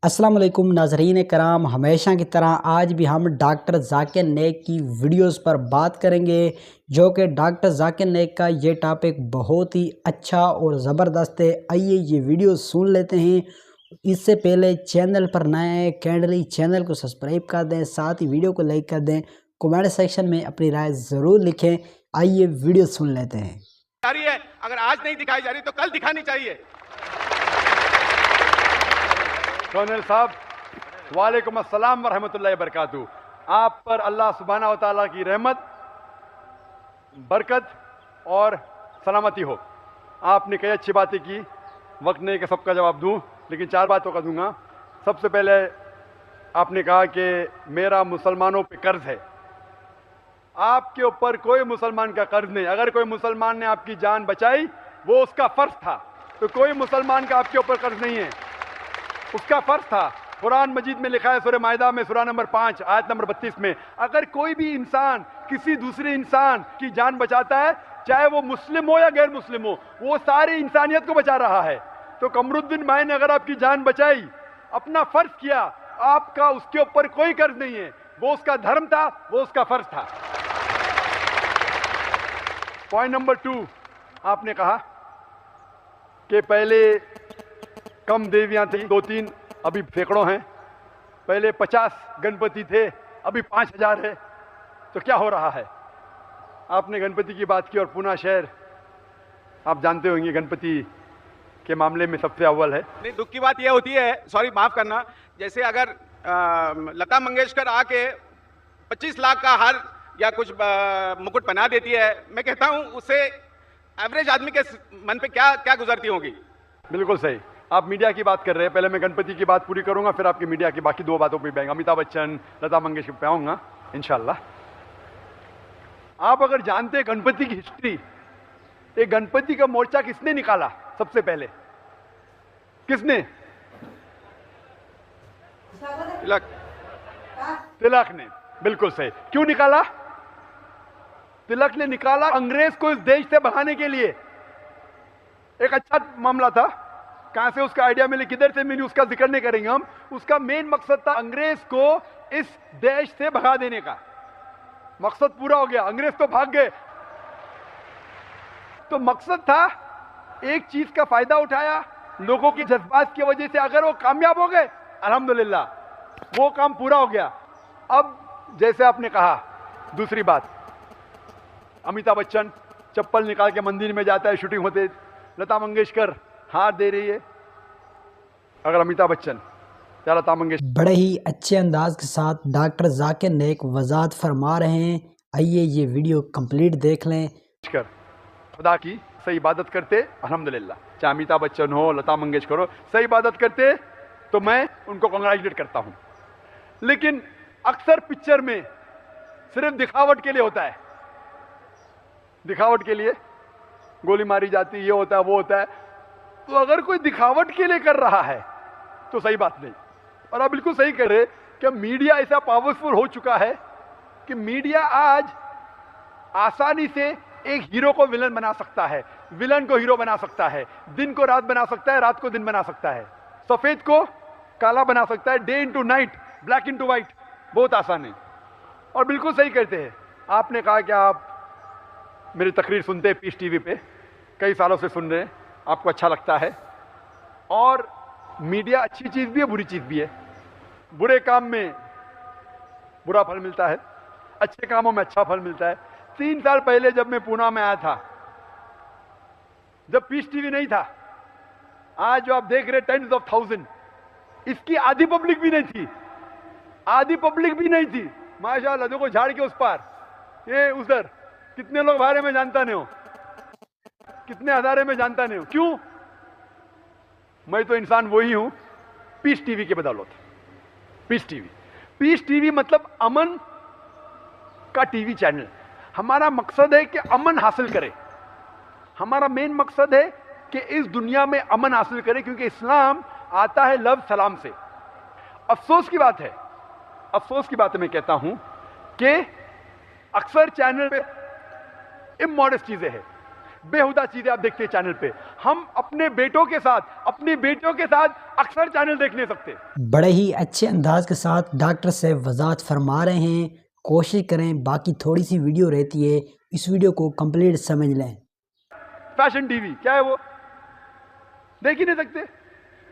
अस्सलाम वालेकुम नाज़रीन कराम, हमेशा की तरह आज भी हम डॉक्टर जाकिर नाइक की वीडियोस पर बात करेंगे, जो कि डॉक्टर जाकिर नाइक का ये टॉपिक बहुत ही अच्छा और ज़बरदस्त है। आइए ये वीडियो सुन लेते हैं। इससे पहले चैनल पर नए हैं, कैंडली चैनल को सब्सक्राइब कर दें, साथ ही वीडियो को लाइक कर दें, कमेंट सेक्शन में अपनी राय ज़रूर लिखें। आइए वीडियो सुन लेते हैं। अगर आज नहीं दिखाई जा रही तो कल दिखानी चाहिए। कर्नल साहब, वालेकुम अस्सलाम व रहमतुल्लाहि व बरकातहू। आप पर अल्लाह सुब्हाना व तआला की रहमत, बरकत और सलामती हो। आपने कई अच्छी बातें की, वक्त नहीं कि सबका जवाब दूं, लेकिन 4 बातों का दूंगा। सबसे पहले आपने कहा कि मेरा मुसलमानों पे कर्ज है। आपके ऊपर कोई मुसलमान का कर्ज नहीं। अगर कोई मुसलमान ने आपकी जान बचाई, वो उसका फ़र्ज था। तो कोई मुसलमान का आपके ऊपर कर्ज नहीं है, उसका फर्ज था। कुरान मजीद में लिखा है, सूरह माइदा में सूरह नंबर 5 आयत नंबर 32 में, अगर कोई भी इंसान किसी दूसरे इंसान की जान बचाता है, चाहे वो मुस्लिम हो या गैर मुस्लिम हो, वो सारी इंसानियत को बचा रहा है। तो कमरुद्दीन भाई ने अगर आपकी जान बचाई, अपना फर्ज किया, आपका उसके ऊपर कोई कर्ज नहीं है। वो उसका धर्म था, वो उसका फर्ज था। पॉइंट नंबर 2, आपने कहा कि पहले कम देवियां थी, 2-3, अभी सैकड़ों हैं। पहले 50 गणपति थे, अभी 5000 है। तो क्या हो रहा है? आपने गणपति की बात की, और पूना शहर आप जानते होंगे गणपति के मामले में सबसे अव्वल है। नहीं, दुख की बात यह होती है, सॉरी माफ करना, जैसे अगर लता मंगेशकर आके 25 लाख का हार या कुछ मुकुट बना देती है, मैं कहता हूं उससे एवरेज आदमी के मन पे क्या क्या गुजरती होगी। बिल्कुल सही। आप मीडिया की बात कर रहे हैं, पहले मैं गणपति की बात पूरी करूंगा, फिर आपकी मीडिया की बाकी 2 बातों पे भी, अमिताभ बच्चन, लता मंगेशकर पे आऊंगा इंशाल्लाह। आप अगर जानते हैं गणपति की हिस्ट्री, ये गणपति का मोर्चा किसने निकाला? सबसे पहले किसने? तिलक ने। बिल्कुल सही। क्यों निकाला? तिलक ने निकाला अंग्रेज को इस देश से भगाने के लिए। एक अच्छा मामला था, कहां से उसका आइडिया मिले, किधर से मिली, उसका जिक्र नहीं करेंगे हम। उसका मेन मकसद था अंग्रेज को इस देश से भगा देने का। मकसद पूरा हो गया, अंग्रेज तो भाग गए। तो मकसद था, एक चीज का फायदा उठाया, लोगों की जज्बात की वजह से अगर वो कामयाब हो गए, अल्हम्दुलिल्लाह, वो काम पूरा हो गया। अब जैसे आपने कहा, दूसरी बात, अमिताभ बच्चन चप्पल निकाल के मंदिर में जाता है शूटिंग होते, लता मंगेशकर हार दे रही है। अगर अमिताभ बच्चन या लता मंगेशकर बड़े ही अच्छे अंदाज के साथ डॉक्टर जाकिर नाइक वजाहत फरमा रहे हैं। आइए ये वीडियो कंप्लीट देख लें। खुदा की सही इबादत करते, अल्हम्दुलिल्लाह, चाहे अमिताभ बच्चन हो, लता मंगेशकर हो, सही इबादत करते, तो मैं उनको कांग्रेचुलेट करता हूं। लेकिन अक्सर पिक्चर में सिर्फ दिखावट के लिए होता है, दिखावट के लिए गोली मारी जाती है, ये होता है, वो होता है। तो अगर कोई दिखावट के लिए कर रहा है तो सही बात नहीं। और आप बिल्कुल सही कह रहे कि मीडिया ऐसा पावरफुल हो चुका है कि मीडिया आज आसानी से एक हीरो को विलन बना सकता है, विलन को हीरो बना सकता है, दिन को रात बना सकता है, रात को दिन बना सकता है, सफेद को काला बना सकता है, day into night, black into white, बहुत आसान है। और बिल्कुल सही कहते हैं। आपने कहा कि आप मेरी तकरीर सुनते हैं पीस टीवी पे, कई सालों से सुन रहे हैं, आपको अच्छा लगता है। और मीडिया अच्छी चीज भी है, बुरी चीज भी है। बुरे काम में बुरा फल मिलता है, अच्छे कामों में अच्छा फल मिलता है। 3 साल पहले जब मैं पूना में आया था, जब पीस टीवी नहीं था, आज जो आप देख रहे 10s of thousands, इसकी आधी पब्लिक भी नहीं थी, आधी पब्लिक भी नहीं थी। माशाल्लाह, देखो झाड़ के उस पार, ये उधर, कितने लोग बारे में जानता नहीं हो, कितने हजारे में जानता नहीं हो। क्यों? मैं तो इंसान वही हूं, पीस टीवी के बदौलत। पीस टीवी मतलब अमन का टीवी चैनल। हमारा मकसद है कि अमन हासिल करें, हमारा मेन मकसद है कि इस दुनिया में अमन हासिल करें, क्योंकि इस्लाम आता है लव सलाम से। अफसोस की बात है, अफसोस की बात मैं कहता हूं कि अक्सर चैनल पे इमॉडेस्ट चीजें हैं। बेहुदा चीजें आप देखते हैं चैनल पे। हम अपने बेटों के साथ, अपनी बेटियों के साथ अक्सर चैनल देख नहीं सकते। बड़े ही अच्छे अंदाज के साथ डॉक्टर साहब वजाहत फरमा रहे हैं। कोशिश करें, बाकी थोड़ी सी वीडियो रहती है, इस वीडियो को कंप्लीट समझ लें। फैशन टीवी क्या है वो देख ही नहीं सकते।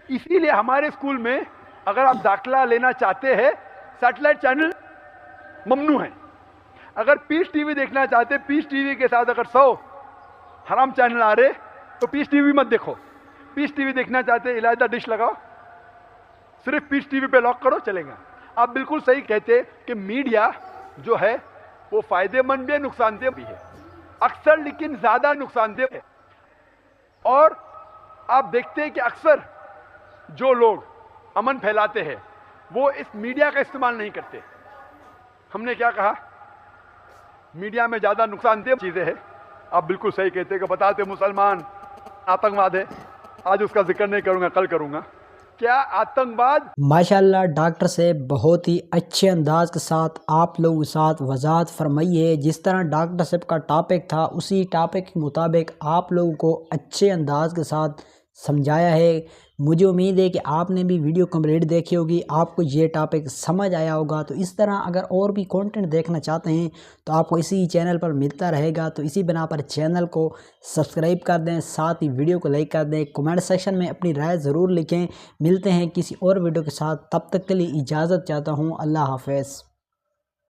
इसीलिए हमारे स्कूल में अगर आप दाखिला लेना चाहते हैं, सैटेलाइट चैनल ममनू है। अगर पीस टीवी देखना चाहते, पीस टीवी के साथ अगर 100 हराम चैनल आ रहे तो पीस टीवी मत देखो। पीस टीवी देखना चाहते, इलायदा डिश लगाओ, सिर्फ पीस टीवी पे लॉक करो, चलेगा। आप बिल्कुल सही कहते कि मीडिया जो है वो फायदेमंद भी है, नुकसानदेह भी है अक्सर, लेकिन ज्यादा नुकसानदेह है। और आप देखते हैं कि अक्सर जो लोग अमन फैलाते हैं वो इस मीडिया का इस्तेमाल नहीं करते। हमने क्या कहा, मीडिया में ज्यादा नुकसानदेह चीजें हैं। आप बिल्कुल सही कहते हैं कि बताते मुसलमान आतंकवाद है, आज उसका जिक्र नहीं करूंगा, कल करूंगा। क्या आतंकवाद? माशाल्लाह डॉक्टर साहब बहुत ही अच्छे अंदाज के साथ आप लोगों के साथ वजाहत फरमाई है। जिस तरह डॉक्टर साहब का टॉपिक था उसी टॉपिक के मुताबिक आप लोगों को अच्छे अंदाज के साथ समझाया है। मुझे उम्मीद है कि आपने भी वीडियो कंप्लीट देखी होगी, आपको ये टॉपिक समझ आया होगा। तो इस तरह अगर और भी कंटेंट देखना चाहते हैं तो आपको इसी चैनल पर मिलता रहेगा। तो इसी बिना पर चैनल को सब्सक्राइब कर दें, साथ ही वीडियो को लाइक कर दें, कमेंट सेक्शन में अपनी राय ज़रूर लिखें। मिलते हैं किसी और वीडियो के साथ, तब तक के लिए इजाज़त चाहता हूँ। अल्लाह हाफ़िज़।